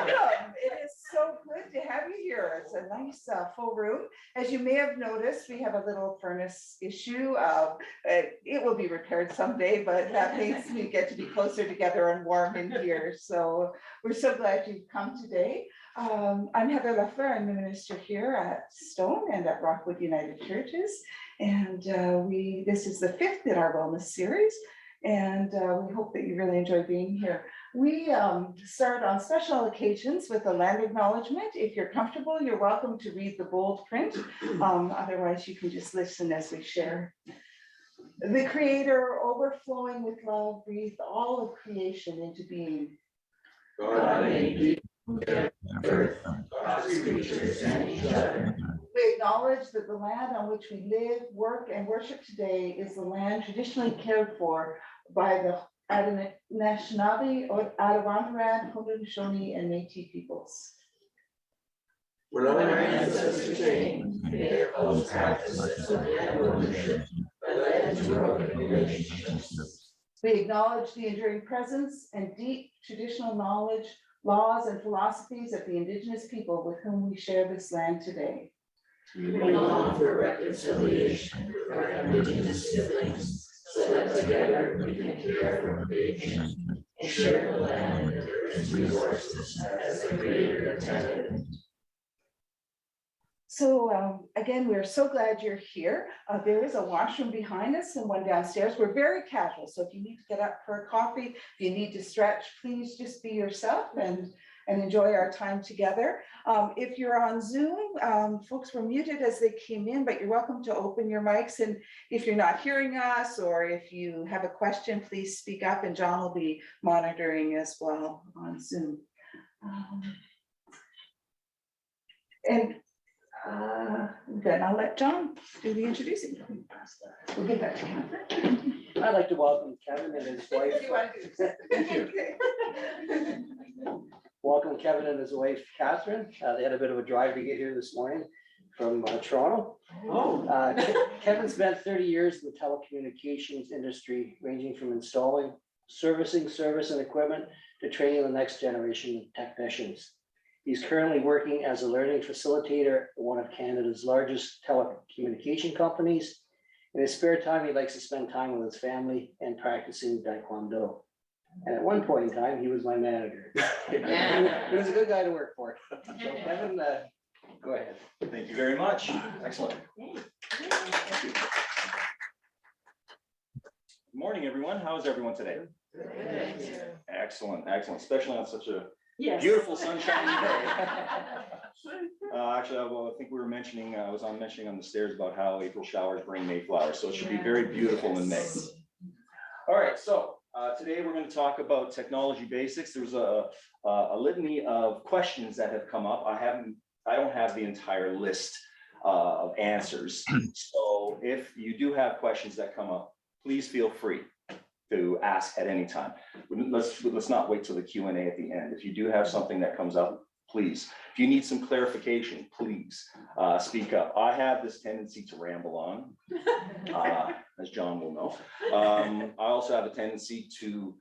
Welcome. It is so good to have you here. It's a nice full room. As you may have noticed, we have a little furnace issue. It will be repaired someday, but that makes me get to be closer together and warm in here. So we're so glad you've come today. I'm Heather Leffler. I'm the minister here at Stone and at Rockwood United Churches. And this is the 5th in our wellness series. And we hope that you really enjoy being here. We start on special occasions with a land acknowledgement. If you're comfortable, you're welcome to read the bold print. Otherwise, you can just listen as we share. The Creator, overflowing with love, breathed all of creation into being. God made earth, God's creatures, and each other. We acknowledge that the land on which we live, work, and worship today is the land traditionally cared for by the Anishinaabe, Attawandaron, Haudenosaunee, and Métis peoples. When our ancestors came, their old practices of evolution led to broken relationships. We acknowledge the enduring presence and deep traditional knowledge, laws, and philosophies of the Indigenous people with whom we share this land today. We long for reconciliation with our Indigenous siblings, so that together we can care for creation and share the land and its resources as the Creator intended. So again, we're so glad you're here. There is a washroom behind us and one downstairs. We're very casual, so if you need to get up for a coffee, if you need to stretch, please just be yourself and enjoy our time together. If you're on Zoom, folks were muted as they came in, but you're welcome to open your mics. And if you're not hearing us or if you have a question, please speak up and John will be monitoring as well on Zoom. Then I'll let John do the introducing. We'll get that to Catherine. I'd like to welcome Kevin and his wife. Thank you. Welcome Kevin and his wife, Catherine. They had a bit of a drive to get here this morning from Toronto. Kevin spent 30 years in the telecommunications industry, ranging from installing, servicing, service and equipment to training the next generation of technicians. He's currently working as a learning facilitator at one of Canada's largest telecommunication companies. In his spare time, he likes to spend time with his family and practicing Taekwondo. And at one point in time, he was my manager. He was a good guy to work for. So Kevin, go ahead. Thank you very much. Excellent. Good morning, everyone. How is everyone today? Excellent, excellent, especially on such a beautiful sunshiny day. Actually, I think we were mentioning, I was mentioning on the stairs about how April showers bring May flowers, so it should be very beautiful in May. All right, so today we're going to talk about technology basics. There's a litany of questions that have come up. I don't have the entire list of answers. So if you do have questions that come up, please feel free to ask at any time. Let's not wait till the Q&A at the end. If you do have something that comes up, please. If you need some clarification, please speak up. I have this tendency to ramble on, as John will know. I also have a tendency to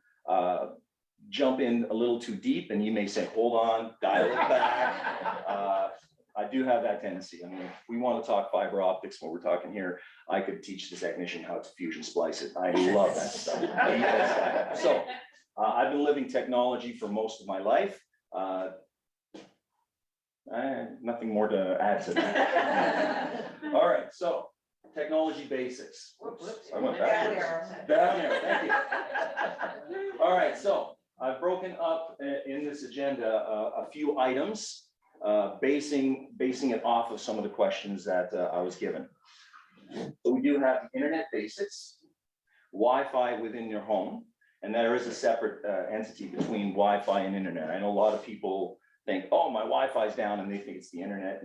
jump in a little too deep, and you may say, hold on, dial it back. I do have that tendency. I mean, if we want to talk fiber optics, what we're talking here, I could teach the technician how to fusion splice it. I love that stuff. So I've been living technology for most of my life. Nothing more to add to that. All right, so technology basics. Oops, I went back. Down there, thank you. All right, so I've broken up in this agenda a few items, basing it off of some of the questions that I was given. So we do have internet basics, Wi-Fi within your home, and there is a separate entity between Wi-Fi and internet. I know a lot of people think, oh, my Wi-Fi is down, and they think it's the internet.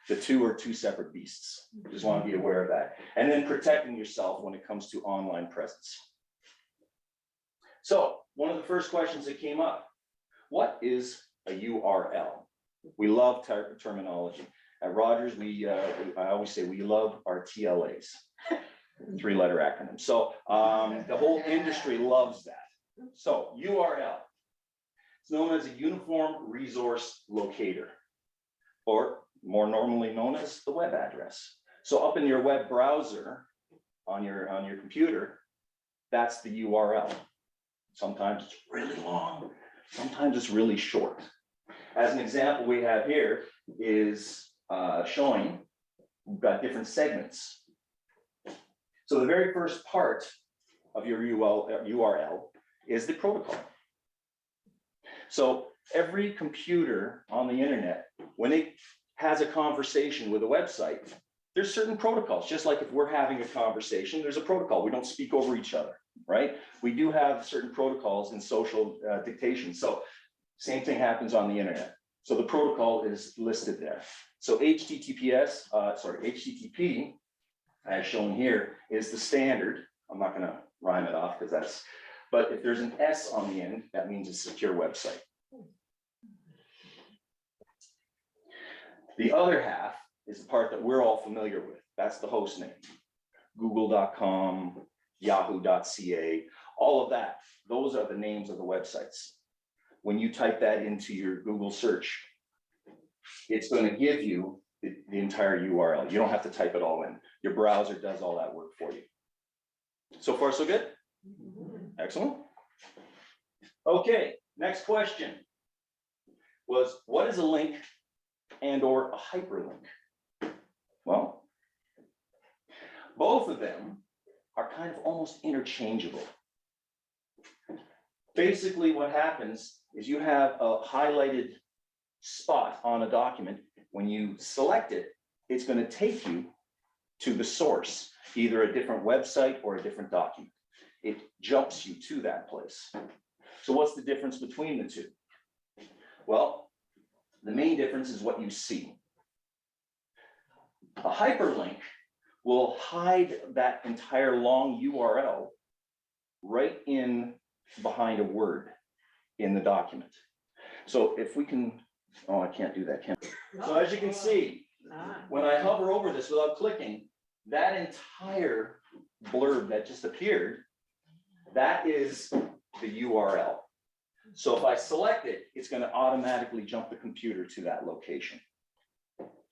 The two are two separate beasts. Just want to be aware of that. And then protecting yourself when it comes to online presence. So one of the first questions that came up, what is a URL? We love terminology. At Rogers, I always say we love our TLAs, 3-letter acronym. So the whole industry loves that. So URL. It's known as a uniform resource locator, or more normally known as the web address. So up in your web browser on your computer, that's the URL. Sometimes it's really long, sometimes it's really short. As an example, we have here is showing we've got different segments. So the very first part of your URL is the protocol. So every computer on the internet, when it has a conversation with a website, there's certain protocols. Just like if we're having a conversation, there's a protocol. We don't speak over each other, right? We do have certain protocols in social dictation. So same thing happens on the internet. So the protocol is listed there. So HTTP, as shown here, is the standard. I'm not gonna rhyme it off because that's, but if there's an S on the end, that means it's a secure website. The other half is the part that we're all familiar with. That's the host name. Google.com, Yahoo.ca, all of that. Those are the names of the websites. When you type that into your Google search, it's going to give you the entire URL. You don't have to type it all in. Your browser does all that work for you. So far, so good? Excellent. Okay, next question was, what is a link and or a hyperlink? Well, both of them are kind of almost interchangeable. Basically, what happens is you have a highlighted spot on a document. When you select it, it's going to take you to the source, either a different website or a different document. It jumps you to that place. So what's the difference between the two? Well, the main difference is what you see. A hyperlink will hide that entire long URL right in behind a word in the document. So if we can, oh, I can't do that, can I? So as you can see, when I hover over this without clicking, that entire blurb that just appeared, that is the URL. So if I select it, it's going to automatically jump the computer to that location.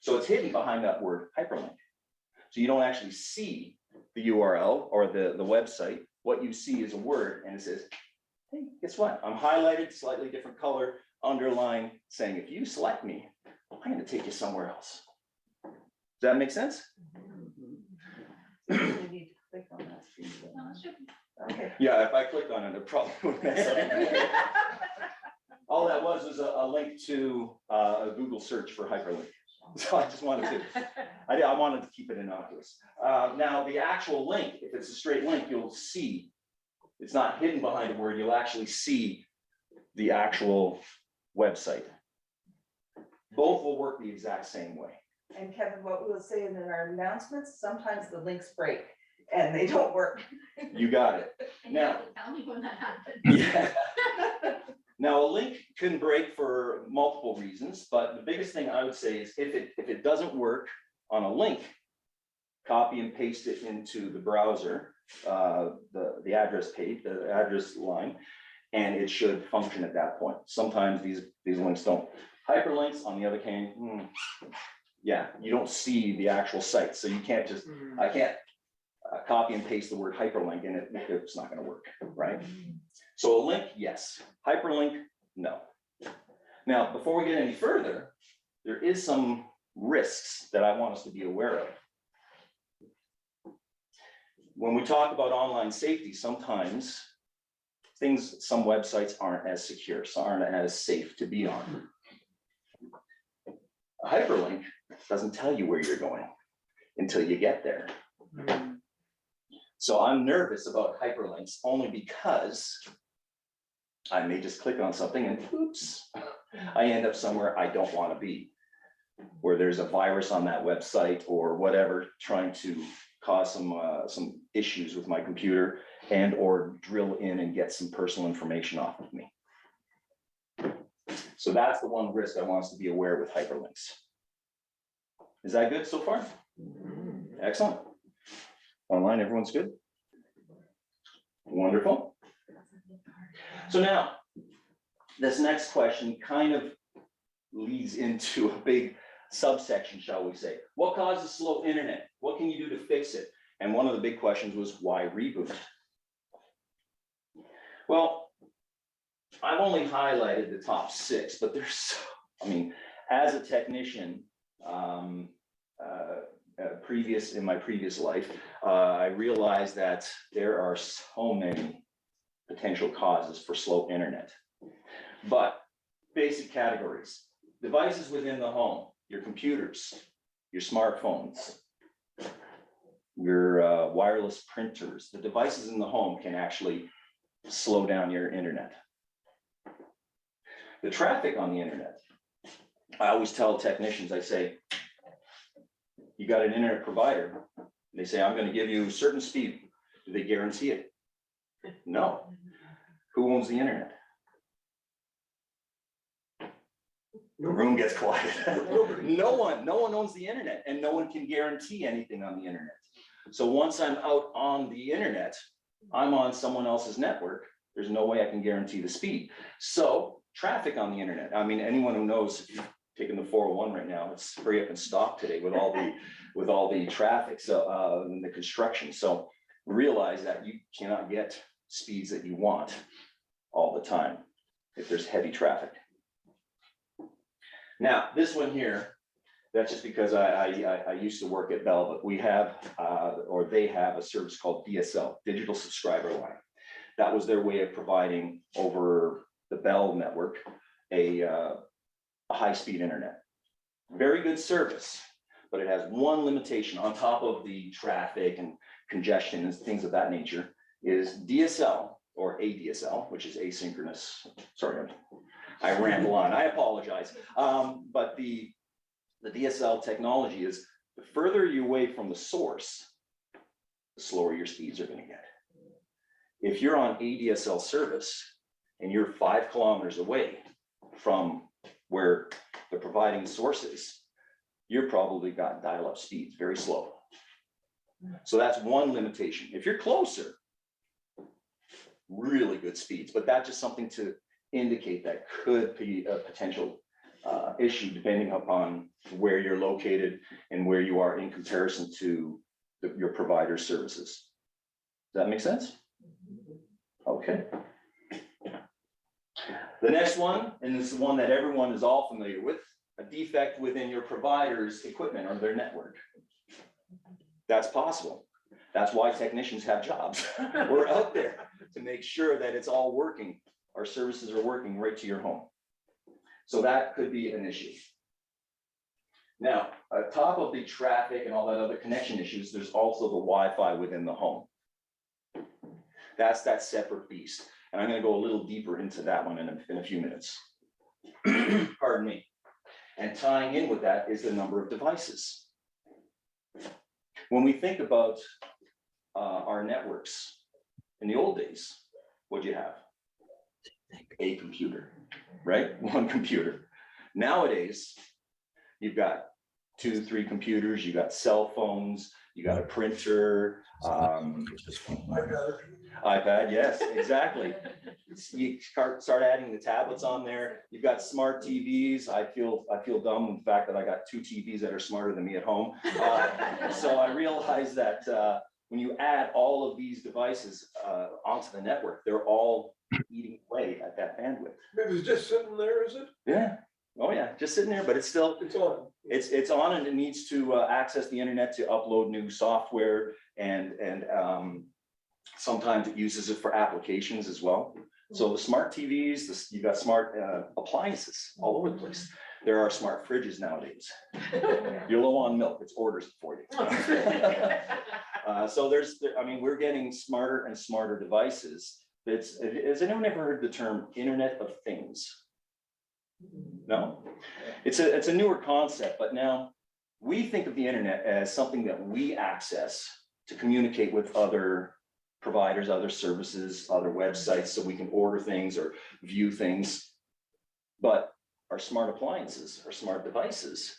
So it's hidden behind that word hyperlink. So you don't actually see the URL or the website. What you see is a word, and it says, hey, guess what? I'm highlighted, slightly different color, underline, saying, if you select me, I'm going to take you somewhere else. Does that make sense? You need to click on that screen. Okay. Yeah, if I clicked on it, it probably would mess up. All that was a link to a Google search for hyperlink. So I just wanted to, I wanted to keep it innocuous. Now the actual link, if it's a straight link, you'll see, it's not hidden behind a word, you'll actually see the actual website. Both will work the exact same way. And Kevin, what we will say in our announcements, sometimes the links break and they don't work. You got it. And you Now, have to tell me when that happens. yeah. Now, a link can break for multiple reasons, but the biggest thing I would say is if it doesn't work on a link, copy and paste it into the browser, the address page, the address line, and it should function at that point. Sometimes these links don't. Hyperlinks, on the other hand, yeah, you don't see the actual site, so you can't just, I can't copy and paste the word hyperlink and it's not going to work, right? So a link, yes. Hyperlink, no. Now, before we get any further, there is some risks that I want us to be aware of. When we talk about online safety, sometimes some websites aren't as secure, so aren't as safe to be on. A hyperlink doesn't tell you where you're going until you get there. So I'm nervous about hyperlinks only because I may just click on something and oops, I end up somewhere I don't want to be, where there's a virus on that website or whatever, trying to cause some issues with my computer and or drill in and get some personal information off of me. So that's the one risk I want us to be aware with hyperlinks. Is that good so far? Excellent. Online, everyone's good? Wonderful. So now, this next question kind of leads into a big subsection, shall we say. What causes slow internet? What can you do to fix it? And one of the big questions was, why reboot? Well, I've only highlighted the top 6, but there's so, I mean, as a technician, in my previous life, I realized that there are so many potential causes for slow internet. But basic categories: devices within the home, your computers, your smartphones, your wireless printers. The devices in the home can actually slow down your internet. The traffic on the internet. I always tell technicians, I say, you got an internet provider, they say, I'm going to give you a certain speed. Do they guarantee it? No. Who owns the internet? The room gets quiet. No one owns the internet, and no one can guarantee anything on the internet. So once I'm out on the internet, I'm on someone else's network. There's no way I can guarantee the speed. So traffic on the internet. I mean, anyone who knows, if you've taken the 401 right now, it's hurry up and stop today with all the traffic. So and the construction. So realize that you cannot get speeds that you want all the time if there's heavy traffic. Now, this one here, that's just because I used to work at Bell, but we have, or they have a service called DSL, Digital Subscriber Line. That was their way of providing over the Bell network a high-speed internet. Very good service, but it has one limitation on top of the traffic and congestion and things of that nature, is DSL or ADSL, which is asynchronous. Sorry, I ramble on, I apologize. But the DSL technology is, the further you away from the source, the slower your speeds are gonna get. If you're on ADSL service and you're 5 kilometers away from where the providing source is, you're probably got dial-up speeds, very slow. So that's one limitation. If you're closer, really good speeds, but that's just something to indicate that could be a potential issue depending upon where you're located and where you are in comparison to your provider services. Does that make sense? Okay. The next one, and this is one that everyone is all familiar with, a defect within your provider's equipment or their network. That's possible. That's why technicians have jobs. We're out there to make sure that it's all working. Our services are working right to your home. So that could be an issue. Now, on top of the traffic and all that other connection issues, there's also the Wi-Fi within the home. That's that separate beast. And I'm going to go a little deeper into that one in a few minutes. Pardon me. And tying in with that is the number of devices. When we think about our networks in the old days, what'd you have? A computer, right? One computer. Nowadays, you've got 2, 3 computers, you got cell phones, you got a printer, iPad, yes, exactly. You start adding the tablets on there. You've got smart TVs. I feel dumb with the fact that I got 2 TVs that are smarter than me at home. So I realize that when you add all of these devices onto the network, they're all eating away at that bandwidth. It's just sitting there, is it? Yeah. Oh yeah, just sitting there, but it's still It's on. it's on, and it needs to access the internet to upload new software, and sometimes it uses it for applications as well. So the smart TVs, you've got smart appliances all over the place. There are smart fridges nowadays. You're low on milk, it's orders for you. So I mean, we're getting smarter and smarter devices. Has anyone ever heard the term Internet of Things? No? It's a newer concept, but now we think of the internet as something that we access to communicate with other providers, other services, other websites, so we can order things or view things. But our smart appliances, our smart devices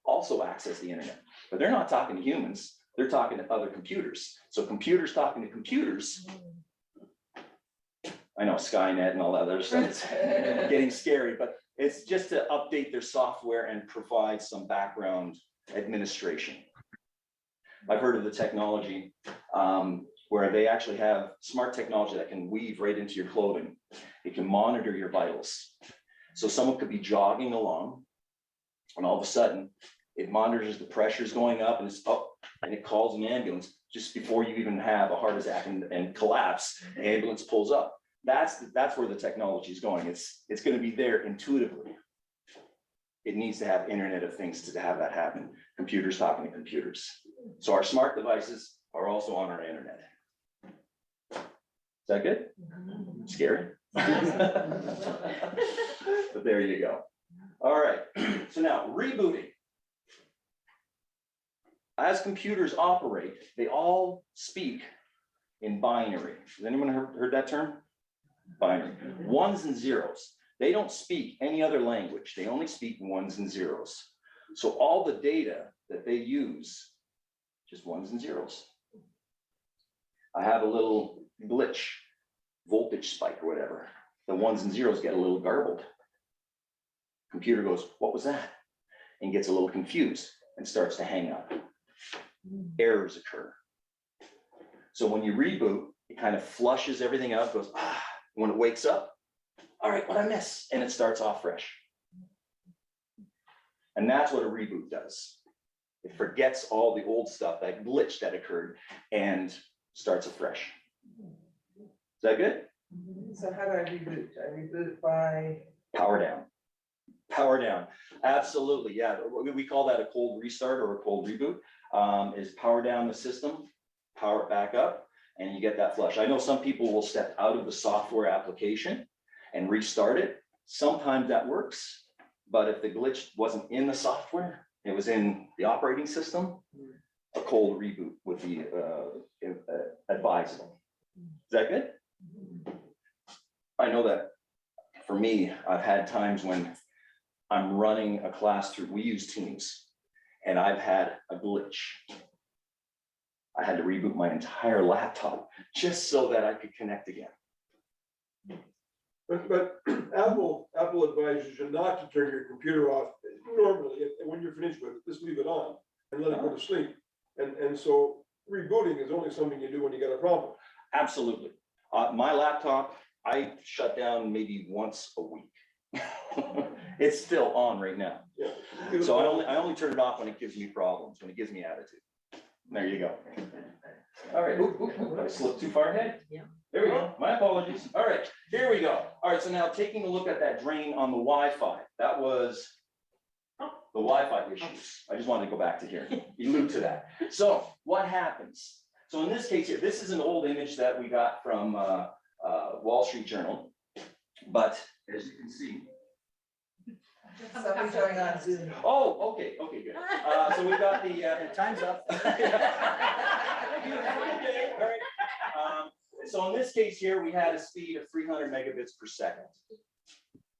also access the internet, but they're not talking to humans, they're talking to other computers. So computers talking to computers I know Skynet and all that other stuff, it's getting scary, but it's just to update their software and provide some background administration. I've heard of the technology where they actually have smart technology that can weave right into your clothing. It can monitor your vitals. So someone could be jogging along and all of a sudden it monitors the pressures going up and it's up and it calls an ambulance just before you even have a heart attack and collapse, the ambulance pulls up. That's where the technology is going. It's going to be there intuitively. It needs to have Internet of Things to have that happen. Computers talking to computers. So our smart devices are also on our internet. Is that good? Scary? But there you go. All right, so now rebooting. As computers operate, they all speak in binary. Has anyone heard that term? Binary. Ones and zeros. They don't speak any other language. They only speak ones and zeros. So all the data that they use, just ones and zeros. I have a little glitch, voltage spike or whatever. The ones and zeros get a little garbled. Computer goes, what was that? And gets a little confused and starts to hang up. Errors occur. So when you reboot, it kind of flushes everything out, goes, when it wakes up, all right, what I miss? And it starts off fresh. And that's what a reboot does. It forgets all the old stuff, that glitch that occurred, and starts afresh. Is that good? So how do I reboot? I reboot by. Power down. Power down. Absolutely. Yeah. We call that a cold restart or a cold reboot. Is power down the system, power it back up, and you get that flush. I know some people will step out of the software application and restart it. Sometimes that works, but if the glitch wasn't in the software, it was in the operating system, a cold reboot would be advisable. Is that good? I know that for me, I've had times when I'm running a class through, we use Teams, and I've had a glitch. I had to reboot my entire laptop just so that I could connect again. But Apple advises you not to turn your computer off normally, and when you're finished with it, just leave it on and let it go to sleep. And so rebooting is only something you do when you got a problem. Absolutely. My laptop, I shut down maybe once a week. It's still on right now. Yeah. So I only turn it off when it gives me problems, when it gives me attitude. There you go. All right, I slipped too far ahead. Yeah. There we go. My apologies. All right, here we go. All right, so now taking a look at that drain on the Wi-Fi, that was the Wi-Fi issues. I just wanted to go back to here, allude to that. So what happens? So in this case here, this is an old image that we got from Wall Street Journal, but as you can see. Somebody showing on Zoom. Oh, okay, good. So we've got the time's up. So in this case here, we had a speed of 300 megabits per second.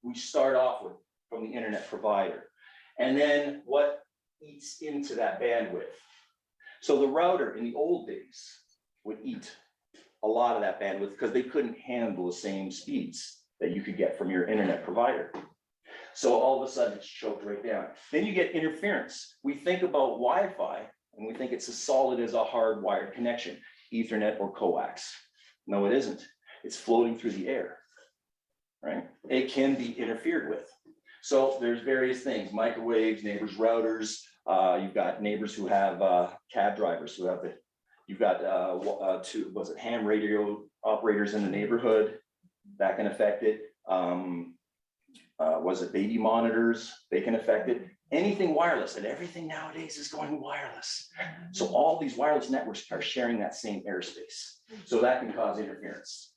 We start off with from the internet provider. And then what eats into that bandwidth? So the router in the old days would eat a lot of that bandwidth because they couldn't handle the same speeds that you could get from your internet provider. So all of a sudden it's choked right down. Then you get interference. We think about Wi-Fi and we think it's as solid as a hardwired connection, Ethernet or coax. No, it isn't. It's floating through the air, right? It can be interfered with. So there's various things, microwaves, neighbors' routers. You've got neighbors who have cab drivers who have it. You've got ham radio operators in the neighborhood that can affect it. Baby monitors, they can affect it. Anything wireless, and everything nowadays is going wireless. So all these wireless networks are sharing that same airspace. So that can cause interference.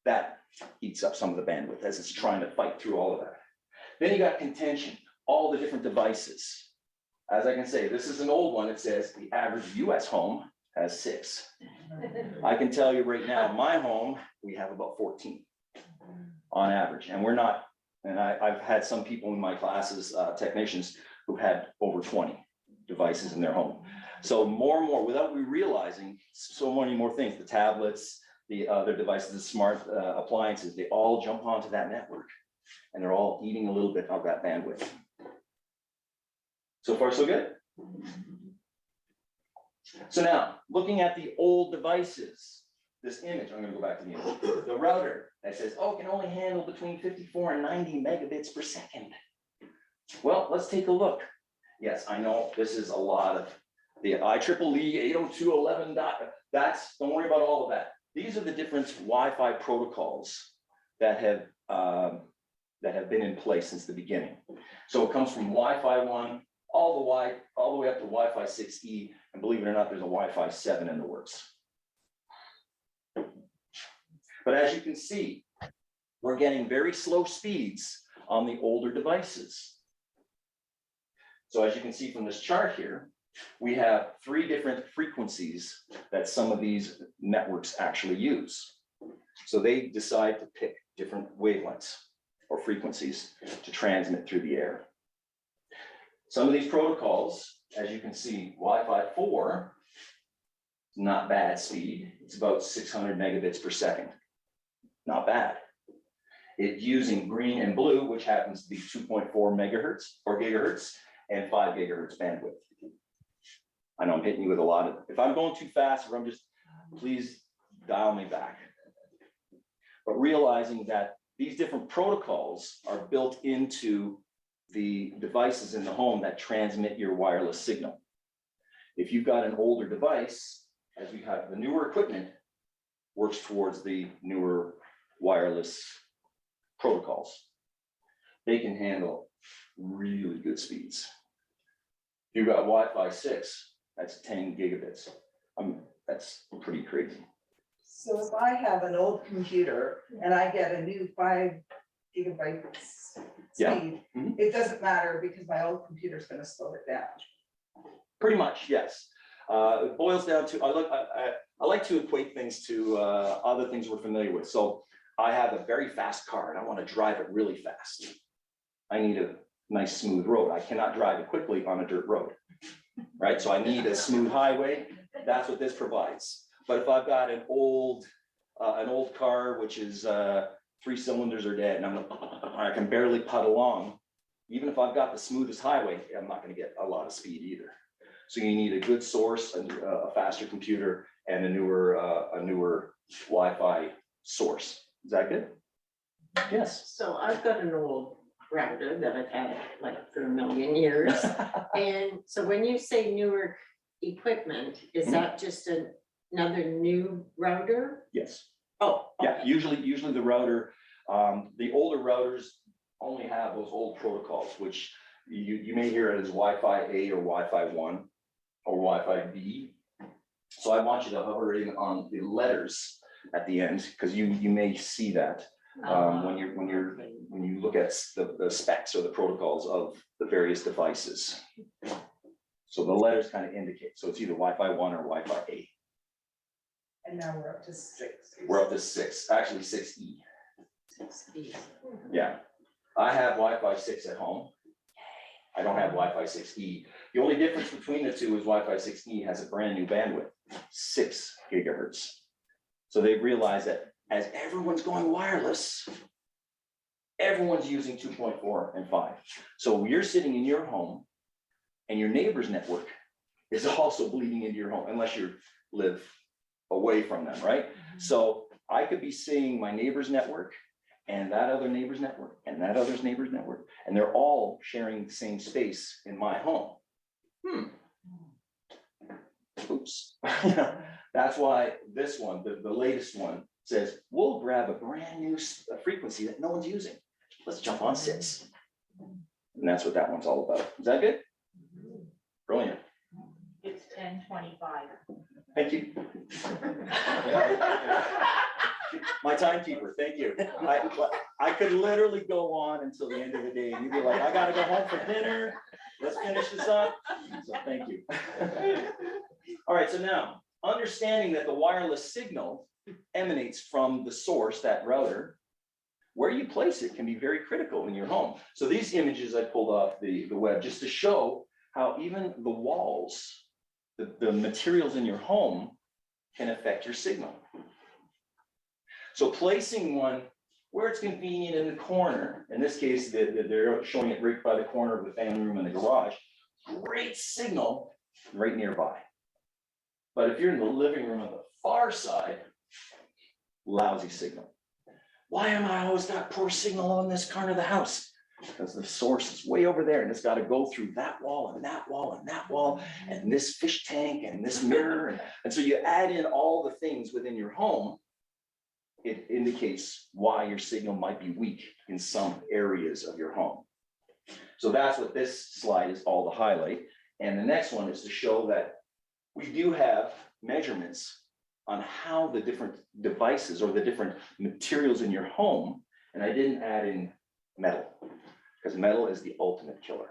That eats up some of the bandwidth as it's trying to fight through all of that. Then you got contention, all the different devices. As I can say, this is an old one. It says the average US home has 6. I can tell you right now, my home, we have about 14 on average, and we're not. And I've had some people in my classes, technicians, who had over 20 devices in their home. So more and more, without we realizing, so many more things, the tablets, the other devices, the smart appliances, they all jump onto that network. And they're all eating a little bit of that bandwidth. So far, so good? So now, looking at the old devices, this image, I'm gonna go back to the image, the router that says, oh, it can only handle between 54 and 90 megabits per second. Well, let's take a look. Yes, I know this is a lot of the IEEE 802.11 don't worry about all of that. These are the different Wi-Fi protocols that have been in place since the beginning. So it comes from Wi-Fi 1 all the way up to Wi-Fi 6E, and believe it or not, there's a Wi-Fi 7 in the works. But as you can see, we're getting very slow speeds on the older devices. So as you can see from this chart here, we have 3 different frequencies that some of these networks actually use. So they decide to pick different wavelengths or frequencies to transmit through the air. Some of these protocols, as you can see, Wi-Fi 4, not bad speed. It's about 600 megabits per second. Not bad. It's using green and blue, which happens to be 2.4 megahertz or gigahertz and 5 gigahertz bandwidth. I know I'm hitting you with a lot of, if I'm going too fast, or I'm just, please dial me back. But realizing that these different protocols are built into the devices in the home that transmit your wireless signal. If you've got an older device, as we have the newer equipment, works towards the newer wireless protocols. They can handle really good speeds. If you've got Wi-Fi 6, that's 10 gigabits. That's pretty crazy. So if I have an old computer and I get a new 5 gigabytes Yeah. speed, Mhm. it doesn't matter because my old computer's gonna slow it down. Pretty much, yes. It boils down to, I like to equate things to other things we're familiar with. So I have a very fast car and I want to drive it really fast. I need a nice smooth road. I cannot drive it quickly on a dirt road, right? So I need a smooth highway. That's what this provides. But if I've got an old car, which is 3 cylinders are dead, and I can barely put along, even if I've got the smoothest highway, I'm not going to get a lot of speed either. So you need a good source, a faster computer, and a newer Wi-Fi source. Is that good? Yes. So I've got an old router that I've had like for a million years. And so when you say newer equipment, is that just another new router? Yes. Oh. Yeah, okay. usually the router, the older routers only have those old protocols, which you may hear it as Wi-Fi 8 or Wi-Fi 1 or Wi-Fi B. So I want you to hover in on the letters at the end, because you may see that when you look at the specs or the protocols of the various devices. So the letters kind of indicate, so it's either Wi-Fi 1 or Wi-Fi 8. And now we're up to 6. We're up to 6, actually 6E. 6E. Yeah, I have Wi-Fi 6 at home. I don't have Wi-Fi 6E. The only difference between the two is Wi-Fi 6E has a brand new bandwidth, 6 gigahertz. So they've realized that as everyone's going wireless, everyone's using 2.4 and 5. So you're sitting in your home and your neighbor's network is also bleeding into your home, unless you live away from them, right? So I could be seeing my neighbor's network and that other neighbor's network and that other neighbor's network, and they're all sharing the same space in my home. Oops. That's why this one, the latest one, says, we'll grab a brand new frequency that no one's using. Let's jump on 6. And that's what that one's all about. Is that good? Brilliant. It's 10:25. Thank you. My timekeeper, thank you. I could literally go on until the end of the day and you'd be like, I gotta go home for dinner. Let's finish this up. So thank you. All right, so now, understanding that the wireless signal emanates from the source, that router, where you place it can be very critical in your home. So these images I pulled off the web just to show how even the walls, the materials in your home can affect your signal. So placing one where it's convenient in the corner, in this case, they're showing it right by the corner of the family room and the garage, great signal right nearby. But if you're in the living room on the far side, lousy signal. Why am I always got poor signal on this corner of the house? Because the source is way over there and it's got to go through that wall and that wall and that wall and this fish tank and this mirror. And so you add in all the things within your home, it indicates why your signal might be weak in some areas of your home. So that's what this slide is all to highlight. And the next one is to show that we do have measurements on how the different devices or the different materials in your home, and I didn't add in metal, because metal is the ultimate killer.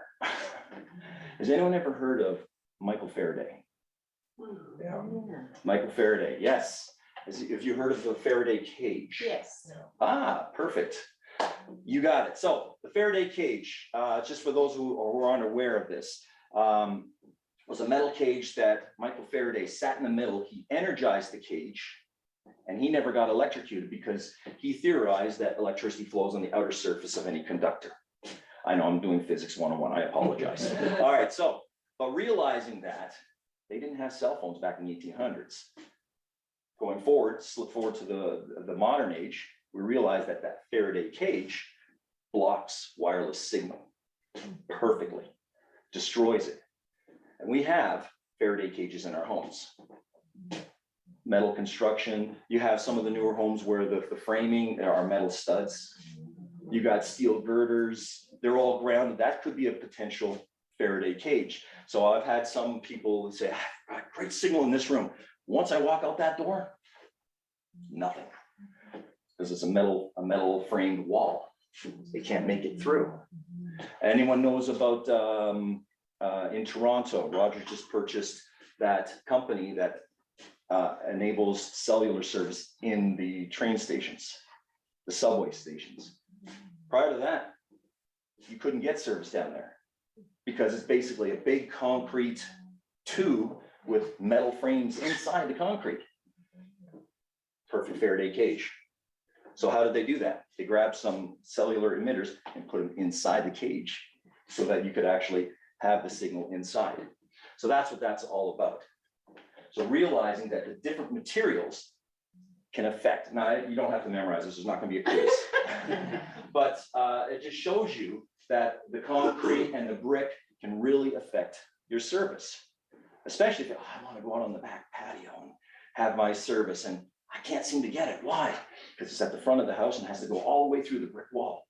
Has anyone ever heard of Michael Faraday? Yeah. Michael Faraday, yes. If you heard of the Faraday cage? Yes. Ah, perfect. You got it. So the Faraday cage, just for those who are unaware of this, was a metal cage that Michael Faraday sat in the middle. He energized the cage and he never got electrocuted because he theorized that electricity flows on the outer surface of any conductor. I know I'm doing physics 101, I apologize. All right, so, but realizing that they didn't have cell phones back in the 1800s. Going forward, slip forward to the modern age, we realize that that Faraday cage blocks wireless signal perfectly, destroys it. And we have Faraday cages in our homes. Metal construction, you have some of the newer homes where the framing are metal studs. You got steel girders, they're all grounded. That could be a potential Faraday cage. So I've had some people say, great signal in this room. Once I walk out that door, nothing. Because it's a metal framed wall. They can't make it through. Anyone knows about in Toronto, Rogers just purchased that company that enables cellular service in the train stations, the subway stations. Prior to that, you couldn't get service down there because it's basically a big concrete tube with metal frames inside the concrete. Perfect Faraday cage. So how did they do that? They grabbed some cellular emitters and put them inside the cage so that you could actually have the signal inside. So that's what that's all about. So realizing that the different materials can affect, now you don't have to memorize this, there's not gonna be a quiz. But it just shows you that the concrete and the brick can really affect your service. Especially if I wanna go out on the back patio and have my service and I can't seem to get it, why? Because it's at the front of the house and has to go all the way through the brick wall,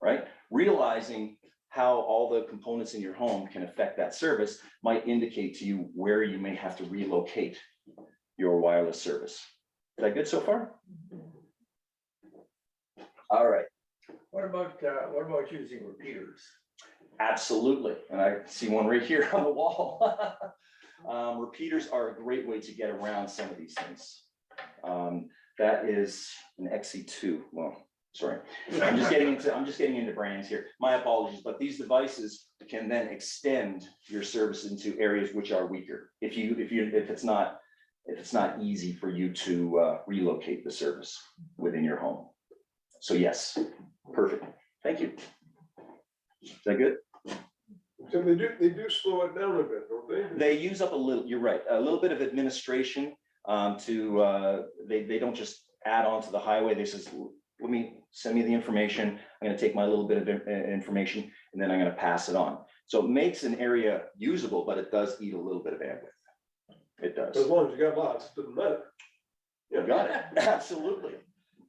right? Realizing how all the components in your home can affect that service might indicate to you where you may have to relocate your wireless service. Is that good so far? All right. What about using repeaters? Absolutely. And I see one right here on the wall. Repeaters are a great way to get around some of these things. That is an XC2. Well, sorry. I'm just getting into brands here. My apologies, but these devices can then extend your service into areas which are weaker. If it's not easy for you to relocate the service within your home. So yes, perfect. Thank you. Is that good? So they do slow it down a bit, don't they? They use up a little, you're right, a little bit of administration they don't just add on to the highway. They says, send me the information. I'm gonna take my little bit of information and then I'm gonna pass it on. So it makes an area usable, but it does eat a little bit of bandwidth. It does. As long as you got lots, it doesn't matter. You got it. Absolutely.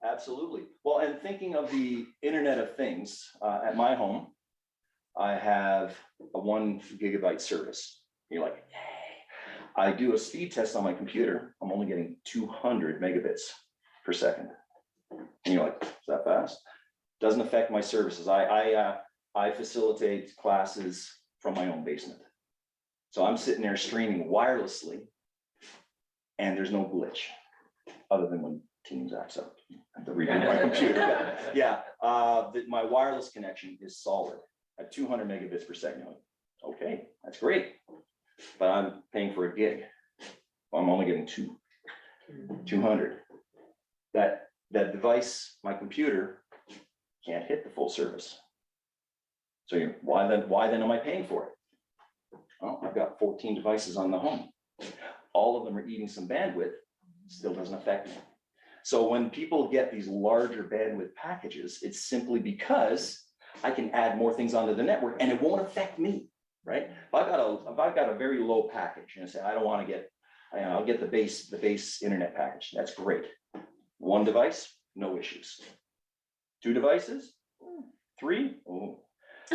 Absolutely. Well, and thinking of the Internet of Things, at my home, I have a 1 gigabyte service. You're like, yay. I do a speed test on my computer. I'm only getting 200 megabits per second. And you're like, is that fast? Doesn't affect my services. I facilitate classes from my own basement. So I'm sitting there streaming wirelessly and there's no glitch other than when Teams acts up. I have to reboot my computer. But yeah, my wireless connection is solid at 200 megabits per second. Okay, that's great. But I'm paying for a gig. I'm only getting 200. That that device, my computer, can't hit the full service. So why then am I paying for it? Well, I've got 14 devices on the home. All of them are eating some bandwidth, still doesn't affect me. So when people get these larger bandwidth packages, it's simply because I can add more things onto the network and it won't affect me, right? If I've got a very low package, say I don't want to get, I'll get the base internet package. That's great. One device, no issues. 2 devices, 3. Oh.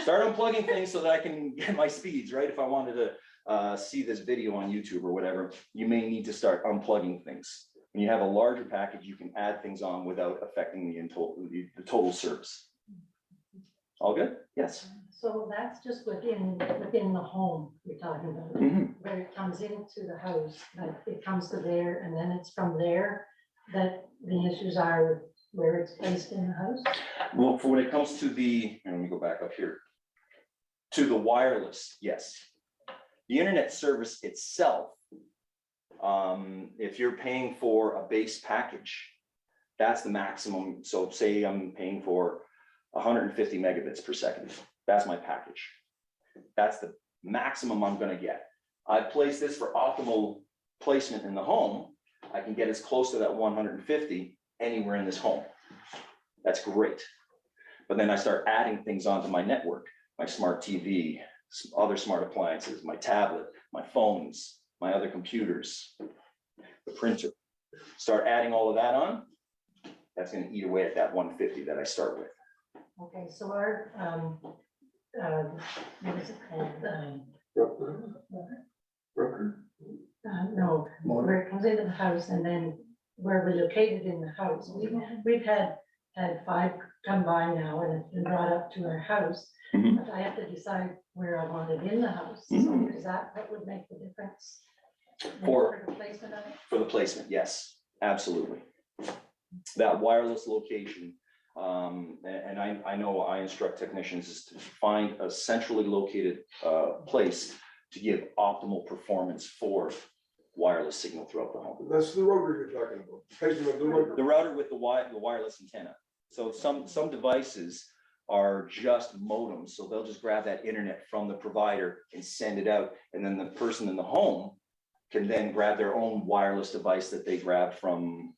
Start unplugging things so that I can get my speeds, right? If I wanted to see this video on YouTube or whatever, you may need to start unplugging things. When you have a larger package, you can add things on without affecting the total service. All good? Yes. So that's just within the home you're talking about, Mhm. where it comes into the house, that it comes to there, and then it's from there that the issues are where it's placed in the house? Well, for when it comes to let me go back up here. To the wireless, yes. The internet service itself, if you're paying for a base package, that's the maximum. So say I'm paying for 150 megabits per second. That's my package. That's the maximum I'm gonna get. I place this for optimal placement in the home. I can get as close to that 150 anywhere in this home. That's great. But then I start adding things onto my network, my smart TV, other smart appliances, my tablet, my phones, my other computers, the printer. Start adding all of that on. That's gonna eat away at that 150 that I start with. Okay, so our, what is it called? Broker? No, where it comes into the house and then where we're located in the house. We've had 5 come by now and it's been brought up to our house. Mhm. But I have to decide where I want it in the house. So Mhm. is that what would make the difference? For- the placement of it? For the placement, yes, absolutely. That wireless location, and I know I instruct technicians is to find a centrally located place to give optimal performance for wireless signal throughout the home. That's the router you're talking about, placement of the router. The router with the wireless antenna. So some devices are just modems, so they'll just grab that internet from the provider and send it out, and then the person in the home can then grab their own wireless device that they grabbed from.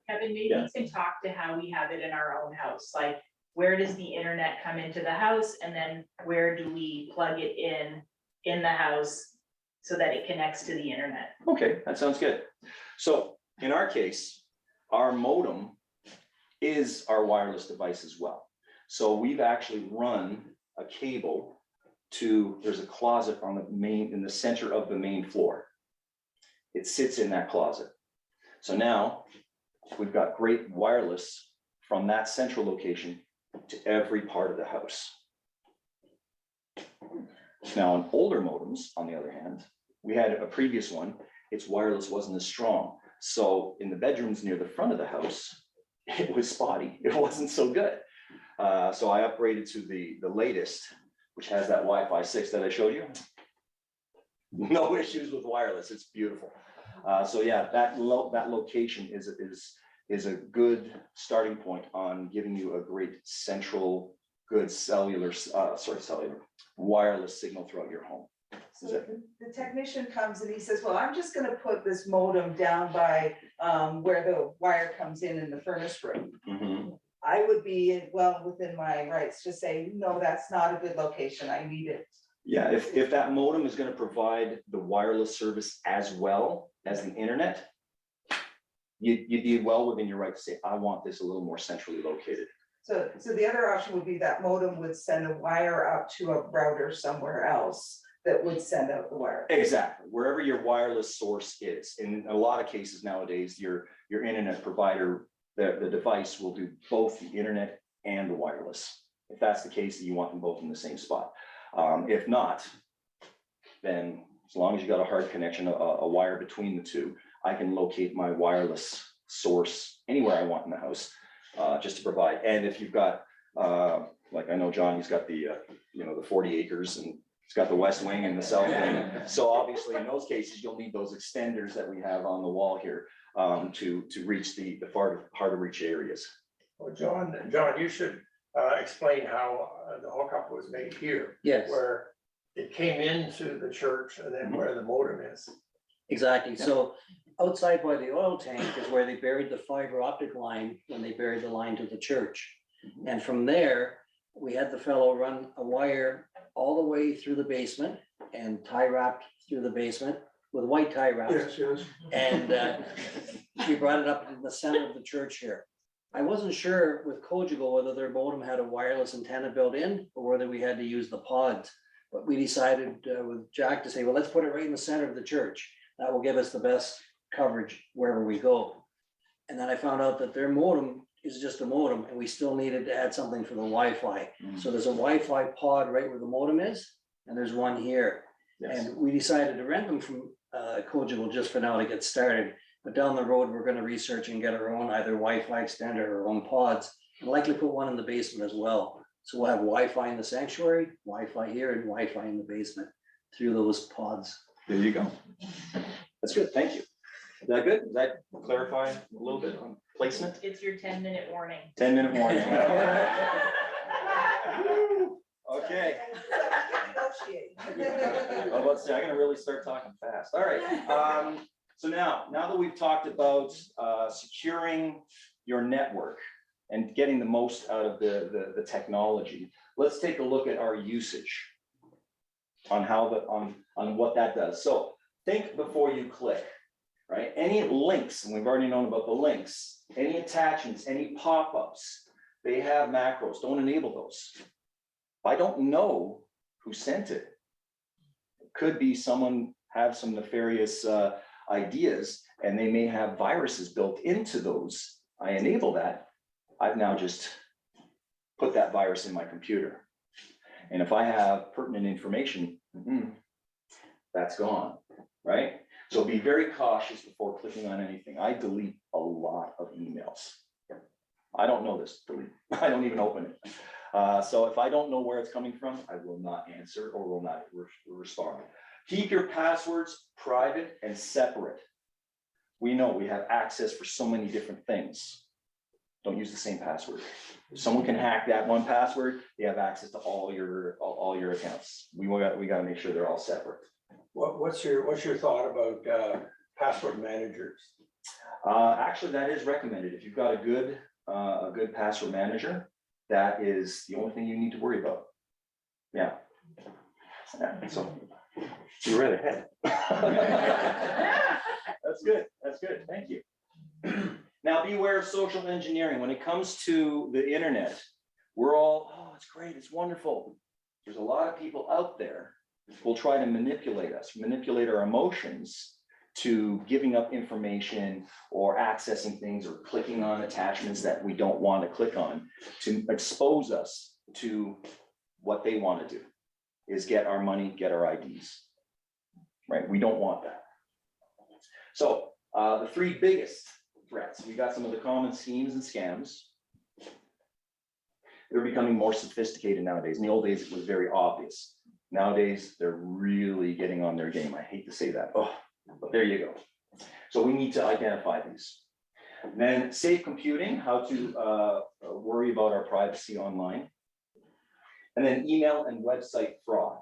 Kevin, maybe Yeah. you can talk to how we have it in our own house, like where does the internet come into the house and then where do we plug it in the house so that it connects to the internet? Okay, that sounds good. So in our case, our modem is our wireless device as well. So we've actually run a cable there's a closet in the center of the main floor. It sits in that closet. So now we've got great wireless from that central location to every part of the house. Now on older modems, on the other hand, we had a previous one, its wireless wasn't as strong. So in the bedrooms near the front of the house, it was spotty. It wasn't so good. So I upgraded to the latest, which has that Wi-Fi 6 that I showed you. No issues with wireless. It's beautiful. So yeah, that location is a good starting point on giving you a great central, good wireless signal throughout your home. So the technician comes and he says, well, I'm just gonna put this modem down by where the wire comes in the furnace room. Mhm. I would be well within my rights to say, no, that's not a good location. I need it. Yeah, if that modem is going to provide the wireless service as well as the internet, you did well within your right to say, I want this a little more centrally located. So the other option would be that modem would send a wire out to a router somewhere else that would send out the wire. Exactly, wherever your wireless source is. In a lot of cases nowadays, your internet provider, the device will do both the internet and the wireless. If that's the case, you want them both in the same spot. If not, then as long as you got a hard connection, a wire between the two, I can locate my wireless source anywhere I want in the house, just to provide. And if you've got, like I know John, he's got the 40 acres and It's got the west wing and the south wing. So obviously in those cases, you'll need those extenders that we have on the wall here to reach the hard to reach areas. Well, John, you should explain how the hookup was made here. Yes. Where it came into the church and then where the modem is. Exactly, so outside by the oil tank is where they buried the fiber optic line when they buried the line to the church. And from there, we had the fellow run a wire all the way through the basement and tie wrapped through the basement with white tie wraps. Yes. And we brought it up in the center of the church here. I wasn't sure with Cogeco whether their modem had a wireless antenna built in or whether we had to use the pods. But we decided with Jack to say, well, let's put it right in the center of the church. That will give us the best coverage wherever we go. And then I found out that their modem is just a modem and we still needed to add something for the Wi-Fi. So there's a Wi-Fi pod right where the modem is, and there's one here. Yes. And we decided to rent them from Cogeco just for now to get started. But down the road, we're gonna research and get our own either Wi-Fi extender or our own pods, and likely put one in the basement as well. So we'll have Wi-Fi in the sanctuary, Wi-Fi here, and Wi-Fi in the basement through those pods. There you go. That's good, thank you. Is that good? Does that clarify a little bit on placement? It's your 10-minute warning. 10-minute warning. Okay. Oh, let's see, I'm gonna really start talking fast. All right. So now that we've talked about securing your network and getting the most out of the technology, let's take a look at our usage on on what that does. So think before you click, right? Any links, and we've already known about the links, any attachments, any pop-ups, they have macros. Don't enable those. If I don't know who sent it, it could be someone have some nefarious ideas, and they may have viruses built into those. I enable that. I've now just put that virus in my computer. And if I have pertinent information, that's gone, right? So be very cautious before clicking on anything. I delete a lot of emails. I don't know this, delete. I don't even open it. So if I don't know where it's coming from, I will not answer or will not respond. Keep your passwords private and separate. We know we have access for so many different things. Don't use the same password. If someone can hack that one password, they have access to all your accounts. We gotta make sure they're all separate. What's your thought about password managers? Actually, that is recommended. If you've got a good password manager, that is the only thing you need to worry about. Yeah. So you're right ahead. That's good. That's good. Thank you. Now, beware of social engineering. When it comes to the internet, we're all, oh, it's great, it's wonderful. There's a lot of people out there who will try to manipulate us, manipulate our emotions to giving up information or accessing things or clicking on attachments that we don't want to click on to expose us to what they want to do, is get our money, get our IDs, right? We don't want that. So the three biggest threats, we got some of the common schemes and scams. They're becoming more sophisticated nowadays. In the old days, it was very obvious. Nowadays, they're really getting on their game. I hate to say that, but there you go. So we need to identify these. And then safe computing, how to worry about our privacy online. And then email and website fraud.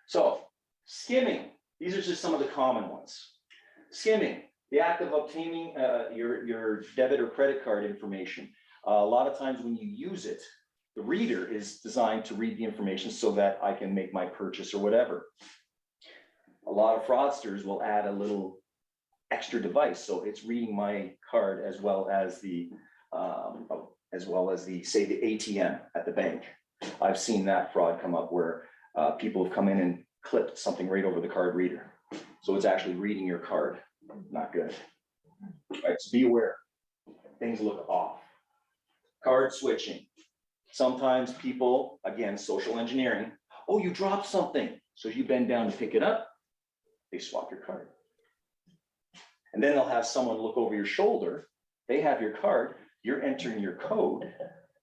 So skimming, these are just some of the common ones. Skimming, the act of obtaining your debit or credit card information. A lot of times when you use it, the reader is designed to read the information so that I can make my purchase or whatever. A lot of fraudsters will add a little extra device, so it's reading my card as well as the say the ATM at the bank. I've seen that fraud come up where people have come in and clipped something right over the card reader. So it's actually reading your card. Not good. All right, so be aware. Things look off. Card switching. Sometimes people, again, social engineering. Oh, you dropped something. So you bend down to pick it up. They swap your card. And then they'll have someone look over your shoulder. They have your card. You're entering your code.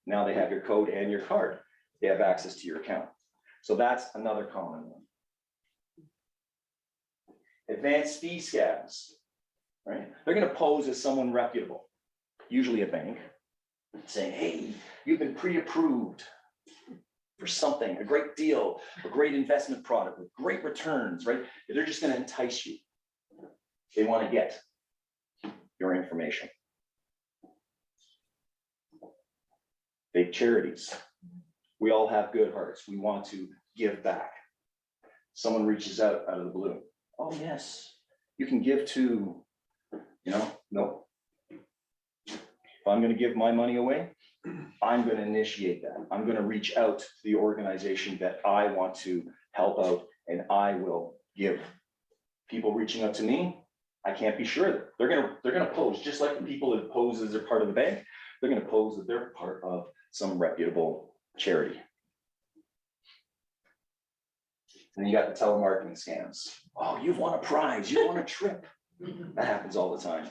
Now they have your code and your card. they have access to your account. So that's another common one. Advanced fee scams, right? They're gonna pose as someone reputable, usually a bank, saying, hey, you've been pre-approved for something, a great deal, a great investment product with great returns, right? They're just gonna entice you. They wanna get your information. Fake charities. We all have good hearts. We want to give back. Someone reaches out of the blue. Oh, yes, you can give to, no. If I'm gonna give my money away, I'm gonna initiate that. I'm gonna reach out to the organization that I want to help out, and I will give. People reaching out to me, I can't be sure that they're gonna pose, just like the people that pose as they're part of the bank, they're gonna pose that they're part of some reputable charity. And then you got the telemarketing scams. Oh, you've won a prize, you won a trip. That happens all the time.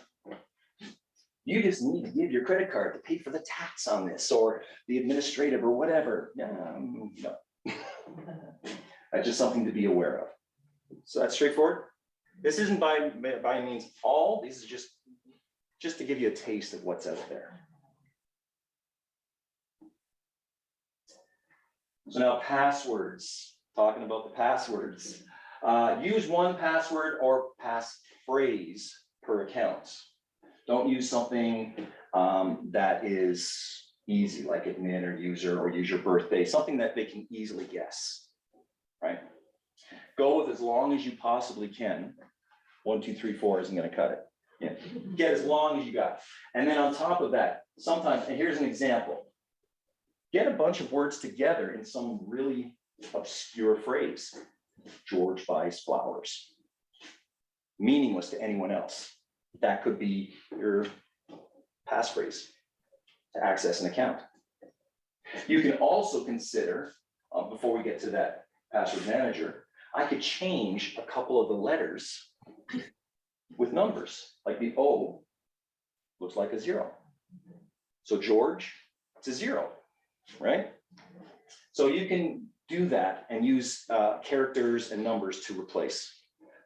You just need to give your credit card to pay for the tax on this or the administrative or whatever. No. That's just something to be aware of. So that's straightforward. This isn't by any means all, this is just to give you a taste of what's out there. So now passwords, talking about the passwords. Use one password or passphrase per account. Don't use something that is easy, like admin or user, or use your birthday, something that they can easily guess, right? Go with as long as you possibly can. 1, 2, 3, 4 isn't gonna cut it. Yeah. Get as long as you got. And then on top of that, sometimes, and here's an example. Get a bunch of words together in some really obscure phrase. George buys flowers. Meaningless to anyone else. That could be your passphrase to access an account. You can also consider, before we get to that password manager, I could change a couple of the letters with numbers, like the O looks like a 0. So George, it's a 0, right? So you can do that and use characters and numbers to replace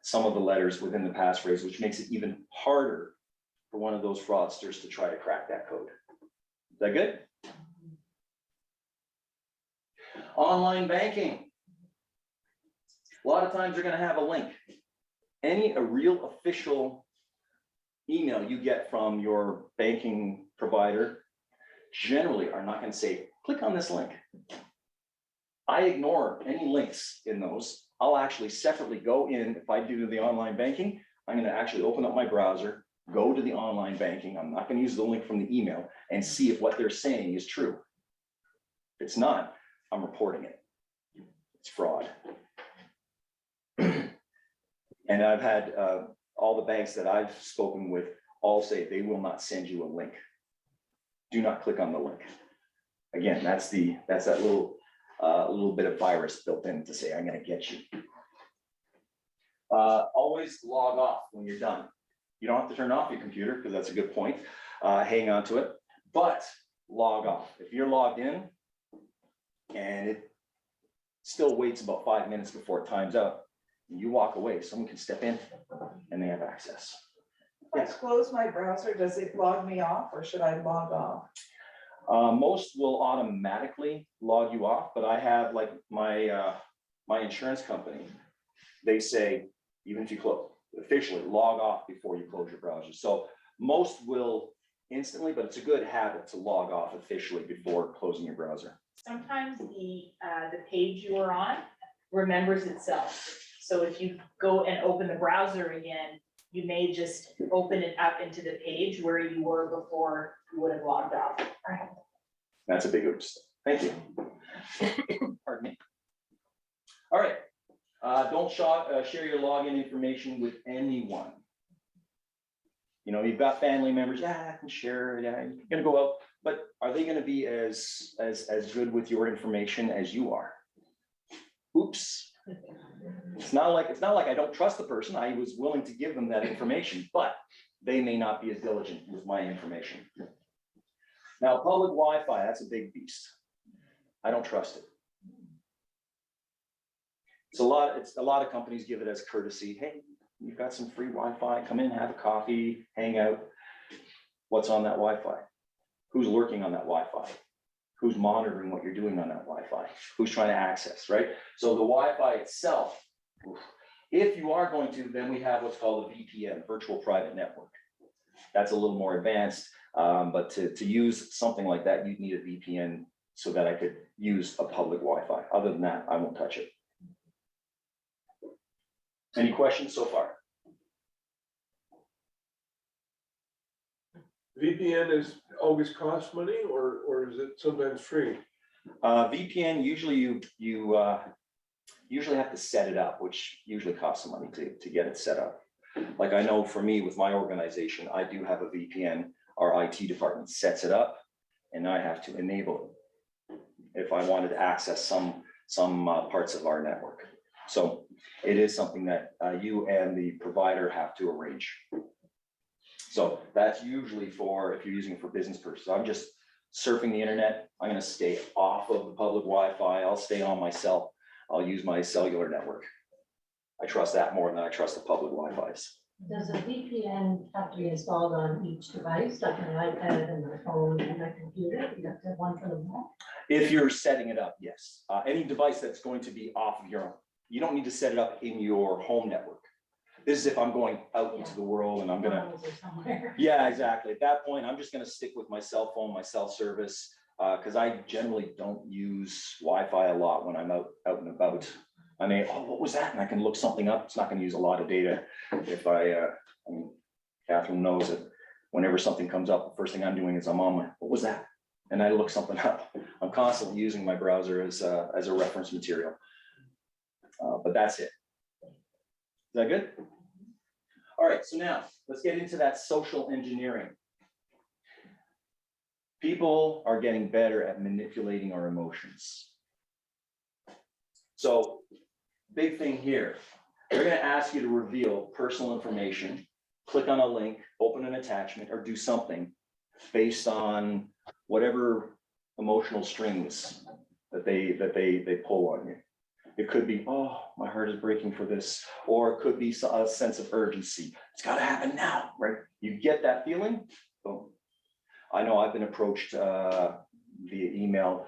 some of the letters within the passphrase, which makes it even harder for one of those fraudsters to try to crack that code. Is that good? Online banking. A lot of times you're going to have a link. A real official email you get from your banking provider generally are not going to say, click on this link. I ignore any links in those. I'll actually separately go in, if I do the online banking, I'm going to actually open up my browser, go to the online banking. I'm not going to use the link from the email and see if what they're saying is true. If it's not, I'm reporting it. It's fraud. And I've had all the banks that I've spoken with all say they will not send you a link. Do not click on the link. Again, that's that little bit of virus built in to say, I'm going to get you. Always log off when you're done. You don't have to turn off your computer because that's a good point. Hang on to it, but log off. If you're logged in and it still waits about 5 minutes before it times out, you walk away, someone can step in and they have access. If I close my browser, does it log me off or should I log off? Most will automatically log you off, but I have like my insurance company. They say, even if you officially log off before you close your browser. So most will instantly, but it's a good habit to log off officially before closing your browser. Sometimes the page you are on remembers itself. So if you go and open the browser again, you may just open it up into the page where you were before you would have logged off. That's a big oops. Thank you. Pardon me. All right. Don't share your login information with anyone. You know, you've got family members. Yeah, I can share. Yeah, you're gonna go out, but are they gonna be as good with your information as you are? Oops. It's not like I don't trust the person. I was willing to give them that information, but they may not be as diligent with my information. Now, public Wi-Fi, that's a big beast. I don't trust it. it's a lot of companies give it as courtesy. Hey, you've got some free Wi-Fi, come in, have a coffee, hang out. What's on that Wi-Fi? Who's lurking on that Wi-Fi? Who's monitoring what you're doing on that Wi-Fi? Who's trying to access, right? So the Wi-Fi itself, if you are going to, then we have what's called a VPN, virtual private network. That's a little more advanced, but to use something like that, you'd need a VPN so that I could use a public Wi-Fi. Other than that, I won't touch it. Any questions so far? VPN is always cost money or is it sometimes free? VPN, usually you usually have to set it up, which usually costs some money to get it set up. Like I know for me with my organization, I do have a VPN. Our IT department sets it up and I have to enable it if I wanted to access some parts of our network. So it is something that you and the provider have to arrange. So that's usually for, if you're using it for business purposes. I'm just surfing the internet. I'm gonna stay off of the public Wi-Fi. I'll stay on myself. I'll use my cellular network. I trust that more than I trust the public Wi-Fi's. Does a VPN have to be installed on each device, like an iPad and my phone and my computer? You have to have one for them all? If you're setting it up, yes. Any device that's going to be off of your own, you don't need to set it up in your home network. This is if I'm going out into the world and I'm gonna, Phones or somewhere. yeah, exactly. At that point, I'm just gonna stick with my cell phone, my cell service, because I generally don't use Wi-Fi a lot when I'm out and about. I mean, oh, what was that? And I can look something up. It's not gonna use a lot of data. If I mean, Catherine knows that whenever something comes up, the first thing I'm doing is I'm on my, what was that? And I look something up. I'm constantly using my browser as a reference material. But that's it. Is that good? All right, so now let's get into that social engineering. People are getting better at manipulating our emotions. So big thing here, they're gonna ask you to reveal personal information, click on a link, open an attachment, or do something based on whatever emotional strings that they pull on you. It could be, oh, my heart is breaking for this, or it could be a sense of urgency. It's got to happen now, right? You get that feeling. Boom. I know I've been approached via email.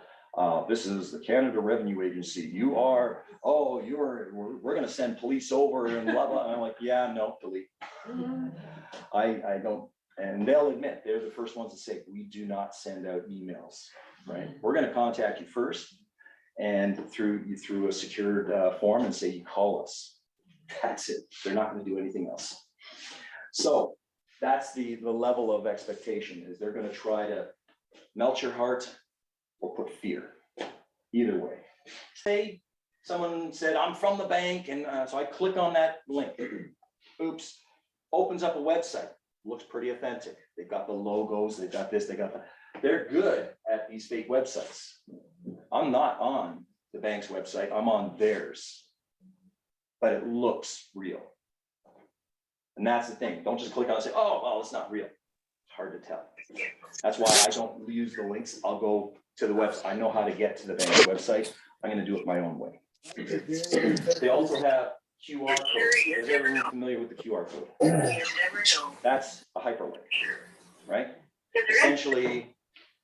This is the Canada Revenue Agency. We're going to send police over and blah, blah. And I'm like, yeah, no, delete. I don't, and they'll admit, they're the first ones to say, we do not send out emails, right? We're going to contact you first. And through a secured form and say, you call us. That's it. They're not going to do anything else. So that's the level of expectation, is they're going to try to melt your heart or put fear. Either way. Say someone said, I'm from the bank, and so I click on that link. Oops. Opens up a website. Looks pretty authentic. They've got the logos. They've got this. They got that. They're good at these fake websites. I'm not on the bank's website, I'm on theirs, but it looks real. And that's the thing, don't just click on it and say, oh, well, it's not real. It's hard to tell. That's why I don't use the links. I'll go to the website. I know how to get to the bank's website. I'm gonna do it my own way. They also have QR code. Is everyone familiar with the QR code? That's a hyperlink, right? Essentially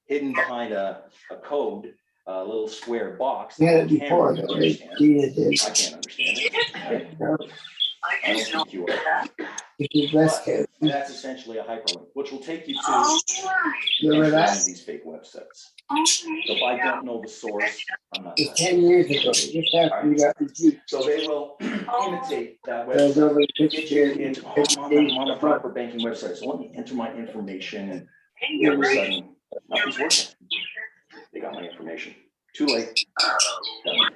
hidden behind a code, a little square box. Yeah, that the before, camera but can understand. Gina did. I can't understand it. Right? I don't think you are. If you bless But him, that's essentially a hyperlink, which will take you to remember any one that? of these fake websites. So if I don't know the source, I'm not. It's 10 years ago, just after you got the Jeep. So they will imitate that I was website. over at Get you Pittsburgh. into, oh, I'm on a proper banking website, so let me enter my information, and all of a sudden, nothing's working. They got my information. Too late. Done.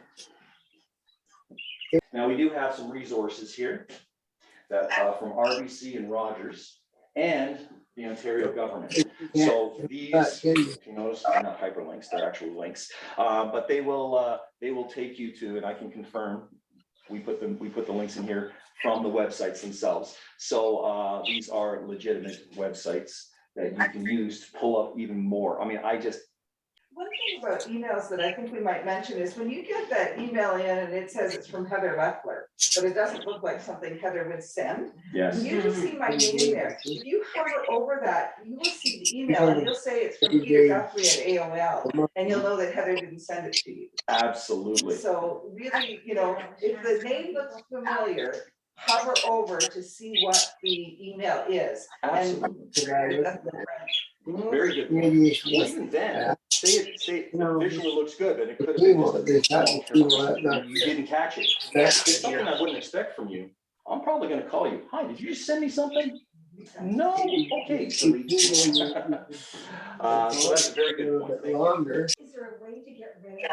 Now, we do have some resources here that from RBC and Rogers and the Ontario government. So these, if you notice, they're not hyperlinks, they're actual links. But they will take you to, and I can confirm, we put the links in here from the websites themselves. So these are legitimate websites that you can use to pull up even more. I mean, One thing about emails that I think we might mention is when you get that email in and it says it's from Heather Leffler, but it doesn't look like something Heather would send. Yes, You just see my name there. If you hover over that, you will see the email and you'll say it's from Peter Guthrie at AOL, and you'll know that Heather didn't send it to you. absolutely. So really, you know, if the name looks familiar, hover over to see what the email is. Absolutely. Very good. Well, even then, say it visually looks good, but it could have been just you didn't catch it. It's something I wouldn't expect from you. I'm probably gonna call you. Hi, did you just send me something? No, okay. Delete. So that's a very good point. Thank you. Is there a way to get rid of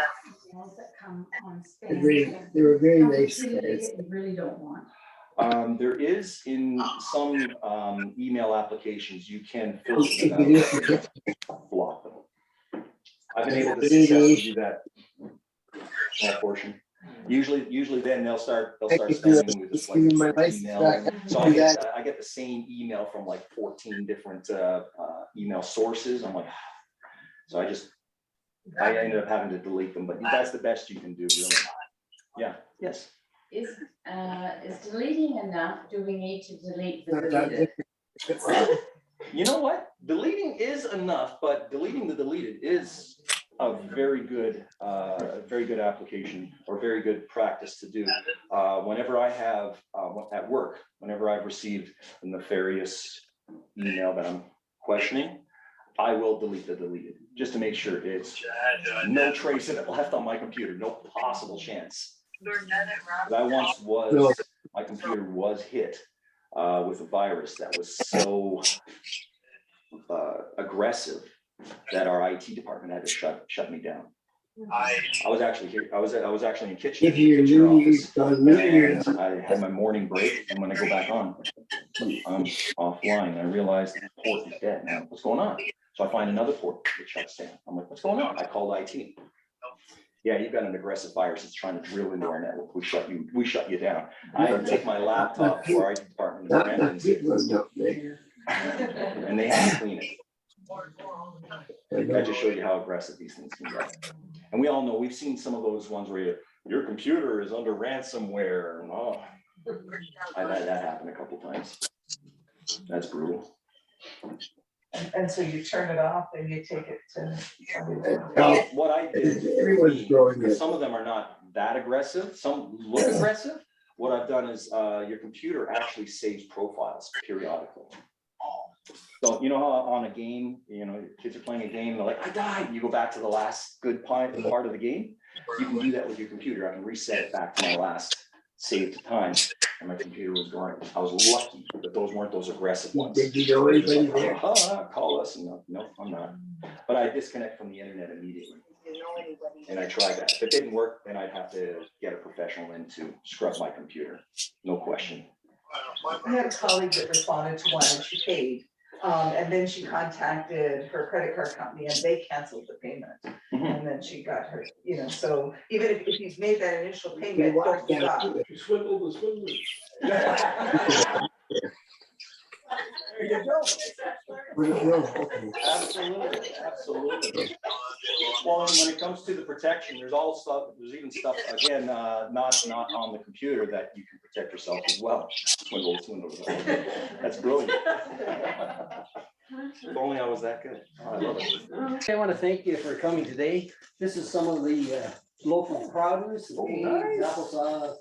emails that come on spam? They were very From nice. somebody that you really don't want. There is in some email applications, you can filter them out, block them. I've been able to successfully do that portion. Usually then they'll start spamming with just like email. So I get the same email from like 14 different email sources. I'm like, so I ended up having to delete them, but that's the best you can do, really. Yeah, yes. Is deleting enough? Do we need to delete the deleted? You know what? Deleting is enough, but deleting the deleted is a very good application or very good practice to do. Whenever I have at work, whenever I've received a nefarious email that I'm questioning, I will delete the deleted just to make sure it's no trace of it left on my computer, no possible chance. That once was, my computer was hit with a virus that was so aggressive that our IT department had to shut me down. I was actually here. I was actually in Kitchener office, and I had my morning break. And when I go back on, I'm offline. I realized the port is dead. Now what's going on? So I find another port that shuts down. I'm like, what's going on? I call IT. Yeah, you've got an aggressive virus that's trying to drill into our network. We shut you down. I had to take my laptop to our IT department and they had to clean it. That just shows you how aggressive these things can get. And we all know, we've seen some of those ones where your computer is under ransomware. And I've had that happen a couple times. That's brutal. And so you turn it off and you take it to somebody. Well, what I did, Everyone's growing because it. some of them are not that aggressive, some look aggressive. What I've done is your computer actually saves profiles periodically. So you know how on a game, you know, kids are playing a game, they're like, I died. You go back to the last good part of the game. You can do that with your computer. I can reset it back to my last saved time. And my computer was going. I was lucky that those weren't those aggressive ones. Did you know anybody there? Call us. No, I'm not. But I disconnect from the internet immediately. And I tried that. If it didn't work, then I'd have to get a professional in to scrub my computer. No question. I had a colleague that responded to one and she paid. And then she contacted her credit card company and they canceled the payment. And then she got her, you know, so even if you've made that initial payment, don't give up. You swindled the swindler. Absolutely, absolutely. Well, when it comes to the protection, there's even stuff, again, not on the computer that you can protect yourself as well. Swindle. That's brilliant. If only I was that good. Oh, I love it. I want to thank you for coming today. This is some of the local produce, nice. applesauce,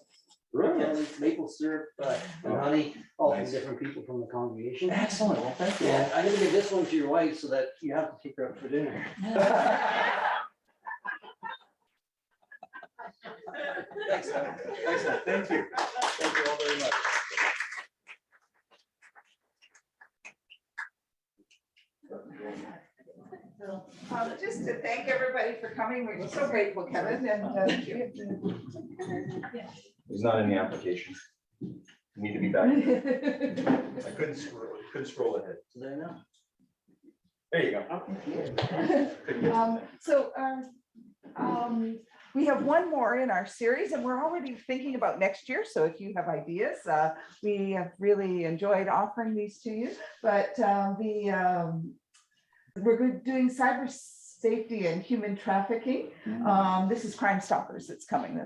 Brilliant. maple syrup, and honey, all from Nice. different people from the congregation. Excellent. Well, thank you. Yeah, I'm gonna give this one to your wife so that you have to take her out for dinner. Excellent. Excellent. Thank you. Thank you all very much. Just to thank everybody for coming. We're so grateful, Kevin, and It's not in the application. You need to be back. I couldn't scroll ahead. There now. There you go. So we have one more in our series and we're already thinking about next year. So if you have ideas, we have really enjoyed offering these to you, but we're doing safety and human trafficking. This is Crime Stoppers that's coming.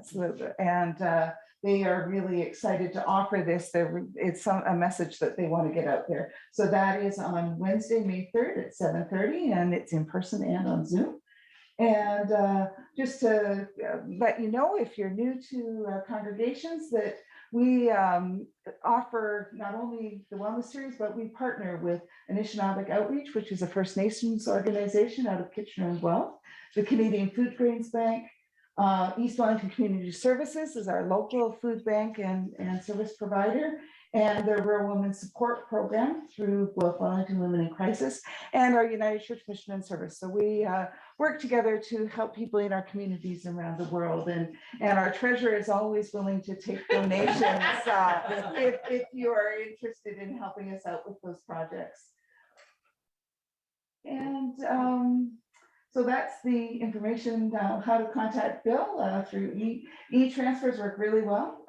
They are really excited to offer this. It's a message that they want to get out there. So that is on Wednesday, May 3rd at 7:30, and it's in person and on Zoom. And just to let you know, if you're new to congregations, that we offer not only the wellness series, but we partner with Anishinaabe Outreach, which is a First Nations organization out of Kitchener and Guelph, the Canadian Food Grains Bank, East Wellington Community Services is our local food bank and service provider, and the Rural Women Support Program through Guelph Wellington Women in Crisis, and our United Church Mission and Service. So we work together to help people in our communities around the world, and our treasurer is always willing to take donations if you are interested in helping us out with those projects. And so that's the information, how to contact Bill through e-transfers work really well.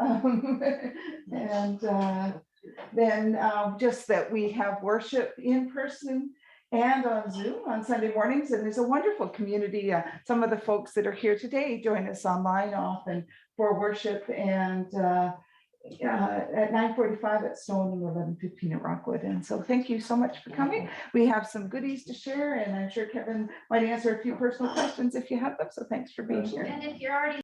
And then just that we have worship in person and on Zoom on Sunday mornings. And there's a wonderful community. Some of the folks that are here today join us online often for worship, and at 9:45 at Stone and 11:15 at Rockwood. And so thank you so much for coming. We have some goodies to share, and I'm sure Kevin might answer a few personal questions if you have them. So thanks for being here. And if you're already